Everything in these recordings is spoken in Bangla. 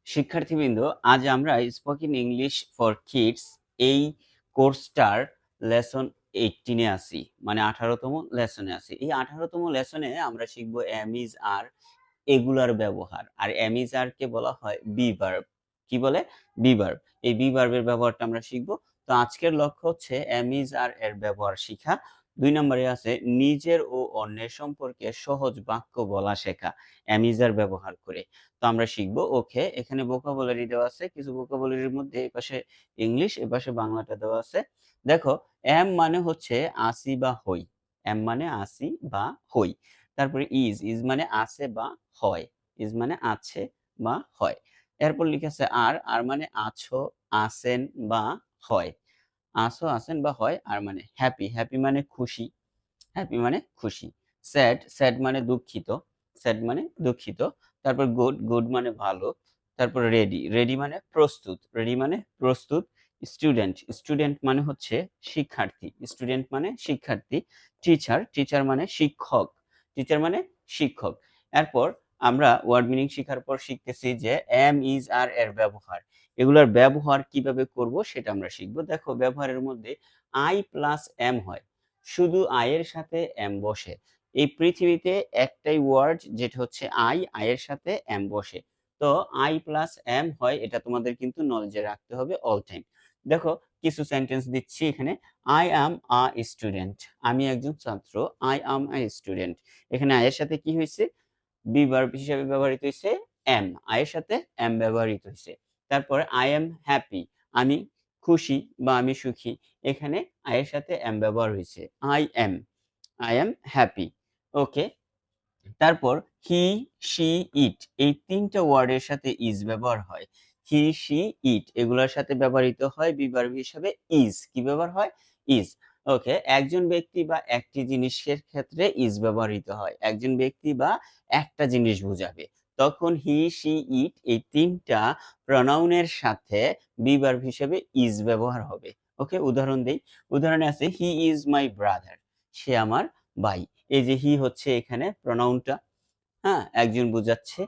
শিক্ষার্থীবৃন্দ, আজ আমরা স্পোকেন ইংলিশ ফর কিডস এই কোর্সটার লেসন 18 এ আছি, মানে 18তম লেসনে আছি। এই 18তম লেসনে আমরা শিখব এম ইজ আর এগুলার ব্যবহার। আর এম ইজ আর কে বলা হয় বি ভার্ব। কি বলে? Be verb. এই বি ভার্বের ব্যবহারটা আমরা শিখব। তো আজকের লক্ষ্য হচ্ছে এম ইজ আর এর ব্যবহার শিখা। 2 নম্বরে আছে নিজের ও অন্যের সম্পর্কে সহজ বাক্য বলা শেখা এম ইজ আর ব্যবহার করে। তো আমরা শিখবো। ওকে, এখানে ভোকাবুলারি দেওয়া আছে, কিছু ভোকাবুলারির মধ্যে এই পাশে ইংলিশ, এ পাশে বাংলাটা দেওয়া আছে। দেখো, এম মানে হচ্ছে আসি বা হই। এম মানে আসি বা হই। তারপরে ইজ, ইজ মানে আছে বা হয়। ইজ মানে আছে বা হয়। এরপর লিখে আছে আর, আর মানে আছো, আছেন বা হয়। আছো, আছেন বা হয়। আর মানে হ্যাপি, হ্যাপি মানে খুশি। হ্যাপি মানে খুশি। স্যাড, স্যাড মানে দুঃখিত। স্যাড মানে দুঃখিত। তারপর গুড, গুড মানে ভালো। তারপর রেডি, রেডি মানে প্রস্তুত। রেডি মানে প্রস্তুত। স্টুডেন্ট, স্টুডেন্ট মানে হচ্ছে শিক্ষার্থী। স্টুডেন্ট মানে শিক্ষার্থী। টিচার, টিচার মানে শিক্ষক। টিচার মানে শিক্ষক। এরপর আমরা ওয়ার্ড মিনিং শেখার পর শিখতেছি যে এম ইজ আর এর ব্যবহার। এগুলোর ব্যবহার কিভাবে করব সেটা আমরা শিখবো। দেখো, ব্যবহারের মধ্যে আই প্লাস এম হয়। শুধু আই এর সাথে এম বসে। এই পৃথিবীতে একটাই ওয়ার্ড যেটা হচ্ছে আই, আই এর সাথে এম বসে। তো আই প্লাস এম হয়, এটা তোমাদের কিন্তু নলেজে রাখতে হবে অল টাইম। দেখো, কিছু সেন্টেন্স দিচ্ছি এখানে। আই অ্যাম আ স্টুডেন্ট, আমি একজন ছাত্র। আই অ্যাম আ স্টুডেন্ট, এখানে আই এর সাথে কি হয়েছে? বি ভার্ব হিসেবে ব্যবহৃত হয়েছে এম। আই এর সাথে এম ব্যবহৃত হয়েছে। তারপরে আই এম হ্যাপি, আমি খুশি বা আমি সুখী। এখানে আই এর সাথে এম ব্যবহার হয়েছে। I am happy. ওকে। তারপর হি, শি, ইট, এই তিনটা ওয়ার্ডের সাথে ইজ ব্যবহার হয়। হি, শি, ইট এগুলোর সাথে ব্যবহৃত হয় বি ভার্ব হিসেবে ইজ। কি ব্যবহার হয়? ইজ। ওকে, একজন ব্যক্তি বা একটি জিনিসের ক্ষেত্রে ইজ ব্যবহৃত হয়। একজন ব্যক্তি বা একটা জিনিস বোঝাবে, তখন হি, শি, ইট এই তিনটা প্রনাউনের সাথে বি ভার্ব হিসেবে ইজ ব্যবহার হবে। ওকে, উদাহরণ দেই। উদাহরণে আছে হি ইজ মাই ব্রাদার, সে আমার ভাই। এই যে হি হচ্ছে এখানে প্রনাউনটা, হ্যাঁ, একজন বোঝাচ্ছে,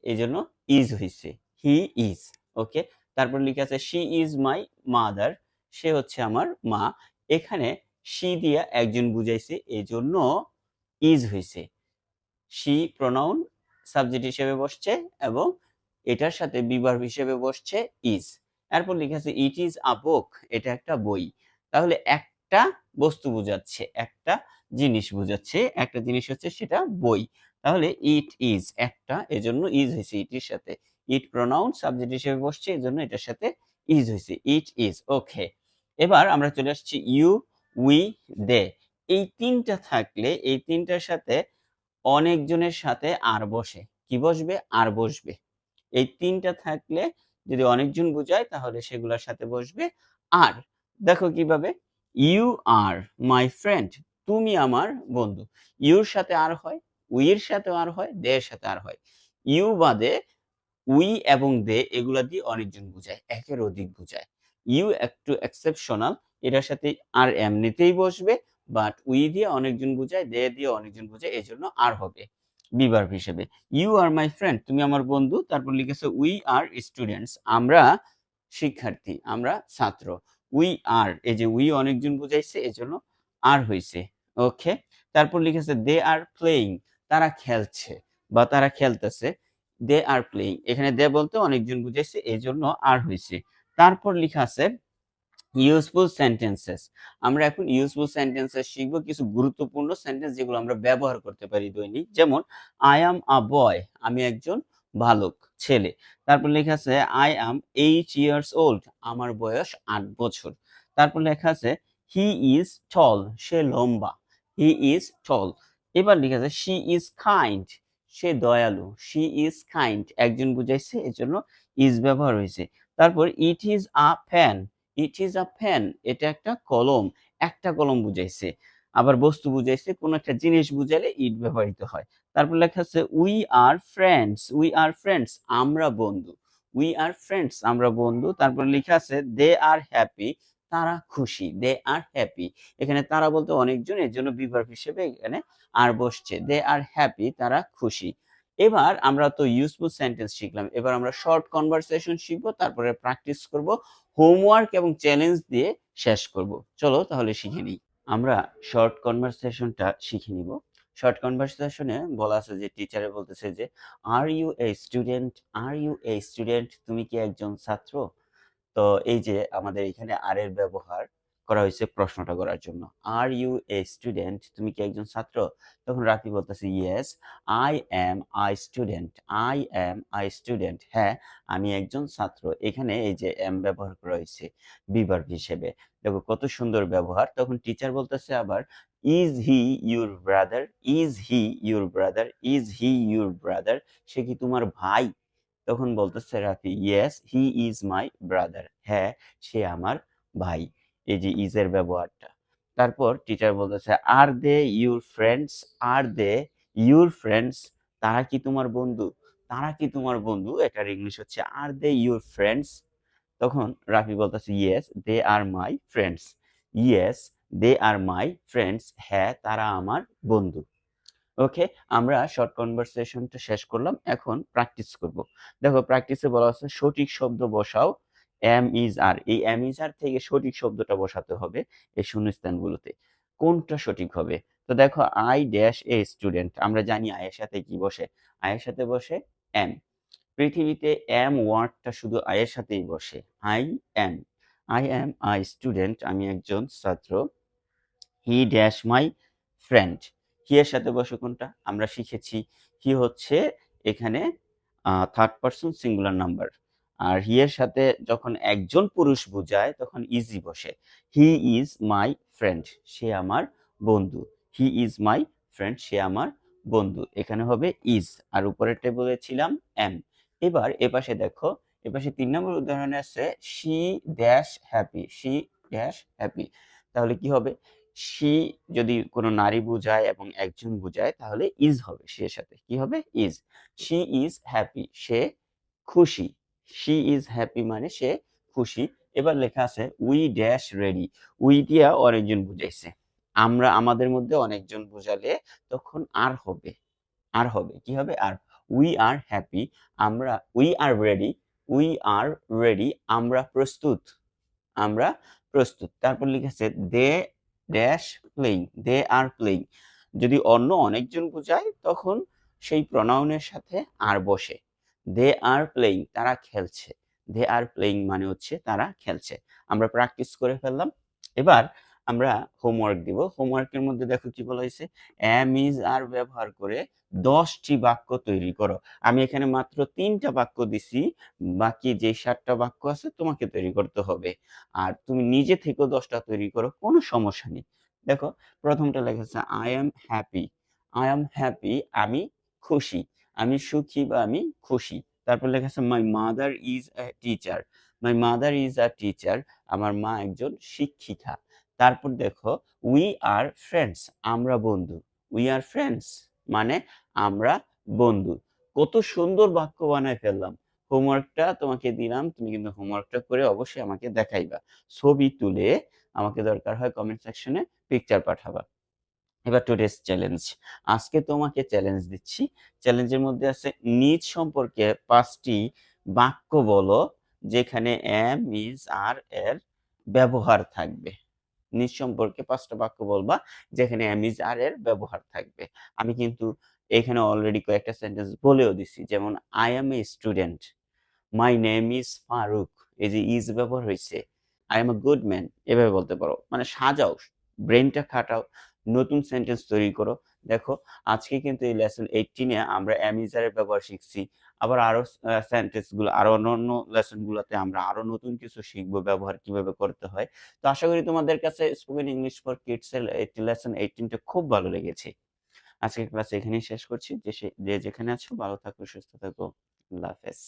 এই জন্য ইজ হইছে, হি ইজ। ওকে। তারপর লিখে আছে শি ইজ মাই মাদার, সে হচ্ছে আমার মা। এখানে শি দিয়া একজন বুঝাইছে, এই জন্য ইজ হইছে। শি প্রনাউন সাবজেক্ট হিসেবে বসছে এবং এটার সাথে বি ভার্ব হিসেবে বসছে ইজ। এরপর লিখে আছে ইট ইজ আ বুক, এটা একটা বই। তাহলে একটা বস্তু বোঝাচ্ছে, একটা জিনিস বোঝাচ্ছে, একটা জিনিস হচ্ছে সেটা বই। তাহলে ইট ইজ একটা, এজন্য ইজ হয়েছে ইটের সাথে। ইট প্রনাউন সাবজেক্ট হিসেবে বসছে, এজন্য এটার সাথে ইজ হয়েছে, ইট ইজ। ওকে, এবার আমরা চলে আসছি ইউ, উই, দে। এই তিনটা থাকলে এই তিনটার সাথে অনেকজনের সাথে আর বসে। কি বসবে? আর বসবে। এই তিনটা থাকলে যদি অনেকজন বোঝায় তাহলে সেগুলোর সাথে বসবে আর। দেখো কিভাবে, ইউ আর মাই ফ্রেন্ড, তুমি আমার বন্ধু। ইউর সাথে আর হয়, উইয়ের সাথে আর হয়, দে এর সাথে আর হয়। ইউ বাদে উই এবং দে এগুলা দিয়ে অনেকজন বোঝায়, একের অধিক বোঝায়। ইউ একটু এক্সেপশনাল, এটার সাথে আর এমনিতেই বসবে, বাট উই দিয়ে অনেকজন বোঝায়, দে দিয়ে অনেকজন বোঝায়, এজন্য আর হবে বি ভার্ব হিসেবে। ইউ আর মাই ফ্রেন্ড, তুমি আমার বন্ধু। তারপর লিখেছে উই আর স্টুডেন্টস, আমরা শিক্ষার্থী, আমরা ছাত্র। উই আর, এই যে উই অনেকজন বুঝাইছে, এজন্য আর হইছে। ওকে। তারপর লিখেছে দে আর প্লেইং, তারা খেলছে বা তারা খেলতেছে। দে আর প্লেইং, এখানে দে বলতে অনেকজন বুঝাইছে, এজন্য আর হইছে। তারপর লেখা আছে ইউজফুল সেন্টেন্সেস। আমরা এখন ইউজফুল সেন্টেন্সেস শিখব, কিছু গুরুত্বপূর্ণ সেন্টেন্স যেগুলো আমরা ব্যবহার করতে পারি দৈনিক। যেমন আই অ্যাম আ বয়, আমি একজন বালক, ছেলে। তারপর লেখা আছে আই অ্যাম 8 ইয়ার্স ওল্ড, আমার বয়স 8 বছর। তারপর লেখা আছে হি ইজ টল, সে লম্বা। He is tall. এবার লেখা আছে শি ইজ কাইন্ড, সে দয়ালু। শি ইজ কাইন্ড, একজন বুঝাইছে, এজন্য ইজ ব্যবহার হয়েছে। তারপর it is a fan, it is a fan, এটা একটা কলম। একটা কলম বুঝাইছে। আবার বস্তু বুঝাইছে, কোন একটা জিনিস বুঝাইলে ইট ব্যবহৃত হয়। তারপর লেখা আছে we are friends, we are friends, আমরা বন্ধু। উই আর ফ্রেন্ডস, আমরা বন্ধু। তারপর লেখা আছে দে আর হ্যাপি, তারা খুশি। দে আর হ্যাপি, এখানে তারা বলতে অনেকজন, এর জন্য বি ভার্ব হিসেবে এখানে আর বসছে। দে আর হ্যাপি, তারা খুশি। এবার আমরা তো ইউজফুল সেন্টেন্স শিখলাম, এবার আমরা শর্ট কনভারসেশন শিখবো, তারপরে প্র্যাকটিস করব, হোমওয়ার্ক এবং চ্যালেঞ্জ দিয়ে শেষ করব। চলো তাহলে শিখে নিই। আমরা শর্ট কনভারসেশনটা শিখে নিব। শর্ট কনভারসেশনে বলা আছে যে টিচারে বলতেছে যে are you a student, are you a student, তুমি কি একজন ছাত্র? তো এই যে আমাদের এখানে আর এর ব্যবহার করা হয়েছে প্রশ্নটা করার জন্য। আর ইউ এ স্টুডেন্ট, তুমি কি একজন ছাত্র? তখন রাফি বলতেছে yes I am I student, I am I student, হ্যাঁ আমি একজন ছাত্র। এখানে এই যে এম ব্যবহার করা হয়েছে বিভার্ব হিসেবে, দেখো কত সুন্দর ব্যবহার। তখন টিচার বলতেছে আবার is he your brother, is he your brother, is he your brother, সে কি তোমার ভাই? তখন বলতেছে Rafi yes he is my brother, হ্যাঁ সে আমার ভাই। এই যে ইজ এর ব্যবহারটা। তারপর টিচার বলতেছে are they your friends, are they your friends, তারা কি তোমার বন্ধু? তারা কি তোমার বন্ধু, এটার ইংলিশ হচ্ছে আর দে ইউর ফ্রেন্ডস। তখন রাফি বলতেছে yes they are my friends, yes they are my friends, হ্যাঁ তারা আমার বন্ধু। ওকে, আমরা শর্ট কনভারসেশনটা শেষ করলাম, এখন প্র্যাকটিস করব। দেখো প্র্যাকটিসে বলা আছে সঠিক শব্দ বসাও এম ইজ আর, এই এম ইজ আর থেকে সঠিক শব্দটা বসাতে হবে এই শূন্যস্থানগুলোতে। কোনটা সঠিক হবে? তো দেখো আই ড্যাশ এ স্টুডেন্ট, আমরা জানি আয়ের সাথে কি বসে, আয়ের সাথে বসে এম। পৃথিবীতে এম ওয়ার্ডটা শুধু আয়ের সাথেই বসে। I am, I am I student, আমি একজন ছাত্র। হি ড্যাশ মাই ফ্রেন্ড, হি এর সাথে বসে কোনটা আমরা শিখেছি, হি হচ্ছে এখানে থার্ড পারসন সিঙ্গুলার নাম্বার। আর হি এর সাথে যখন একজন পুরুষ বোঝায় তখন ইজি বসে। হি ইজ মাই ফ্রেন্ড, সে আমার বন্ধু। হি ইজ মাই ফ্রেন্ড, সে আমার বন্ধু, এখানে হবে ইজ, আর উপরেরটা বলেছিলাম এম। এবার এপাশে দেখো, এপাশে 3 নম্বর উদাহরণে আছে she dash happy, she dash happy, তাহলে কি হবে? শি যদি কোনো নারী বোঝায় এবং একজন বোঝায় তাহলে ইজ হবে, সে এর সাথে কি হবে? ইজ। শি ইজ হ্যাপি, সে খুশি। শি ইজ হ্যাপি মানে সে খুশি। এবার লেখা আছে উই ড্যাশ রেডি, উই দিয়া অনেকজন বুঝাইছে, আমরা আমাদের মধ্যে অনেকজন বোঝালে তখন আর হবে, আর হবে কি হবে? আর। উই আর হ্যাপি, আমরা we are ready, we are ready, আমরা প্রস্তুত, আমরা প্রস্তুত। তারপর লিখেছে they dash playing, they are playing, যদি অন্য অনেকজন বোঝায় তখন সেই প্রনাউনের সাথে আর বসে। দে আর প্লেইং, তারা খেলছে, দে আর প্লেইং মানে হচ্ছে তারা খেলছে। আমরা প্র্যাকটিস করে ফেললাম, এবার আমরা হোমওয়ার্ক দিব। হোমওয়ার্কের মধ্যে দেখো কি বলা হয়েছে, এম ইজ আর ব্যবহার করে 10টি বাক্য তৈরি করো। আমি এখানে মাত্র 3টা বাক্য দিছি, বাকি যে 7টা বাক্য আছে তোমাকে তৈরি করতে হবে। আর তুমি নিজে থেকেও 10টা তৈরি করো, কোনো সমস্যা নেই। দেখো প্রথমটা লেখা আছে I am happy, I am happy, আমি খুশি, আমি সুখী বা আমি খুশি। তারপর লেখা আছে my mother is a teacher, my mother is a teacher, আমার মা একজন শিক্ষিকা। তারপর দেখো উই আর ফ্রেন্ডস, আমরা বন্ধু, উই আর ফ্রেন্ডস মানে আমরা বন্ধু। কত সুন্দর বাক্য বানায় ফেললাম। হোমওয়ার্কটা তোমাকে দিলাম, তুমি কিন্তু হোমওয়ার্কটা করে অবশ্যই আমাকে দেখাইবা, ছবি তুলে আমাকে দরকার হয় কমেন্ট সেকশনে পিকচার পাঠাবা। এবার টুডেস চ্যালেঞ্জ, আজকে তোমাকে চ্যালেঞ্জ দিচ্ছি। চ্যালেঞ্জের মধ্যে আছে নিজ সম্পর্কে 5টি বাক্য বলো যেখানে এম ইজ আর এর ব্যবহার থাকবে। নিজ সম্পর্কে 5টা বাক্য বলবা যেখানে এম ইজ আর এর ব্যবহার থাকবে। আমি কিন্তু এখানে অলরেডি কয়েকটা সেন্টেন্স বলেও দিছি, যেমন I am a student, my name is Faruk, এই যে ইজ ব্যবহার হয়েছে। I am a good man, এভাবে বলতে পারো, মানে সাজাও, ব্রেনটা খাটাও, নতুন সেন্টেন্স তৈরি করো। দেখো আজকে কিন্তু এই লেসন 18-এ আমরা অ্যামিজারের ব্যবহার শিখছি, আবার আরো সেন্টেন্স গুলো আরো অন্য লেসন গুলোতে আমরা আরো নতুন কিছু শিখবো, ব্যবহার কিভাবে করতে হয়। তো আশা করি তোমাদের কাছে স্পোকেন ইংলিশ ফর কিডস এর লেসন 18টা খুব ভালো লেগেছে। আজকের ক্লাস এখানেই শেষ করছি, যে যেখানে আছো ভালো থাকো, সুস্থ থাকো, আল্লাহ হাফেজ।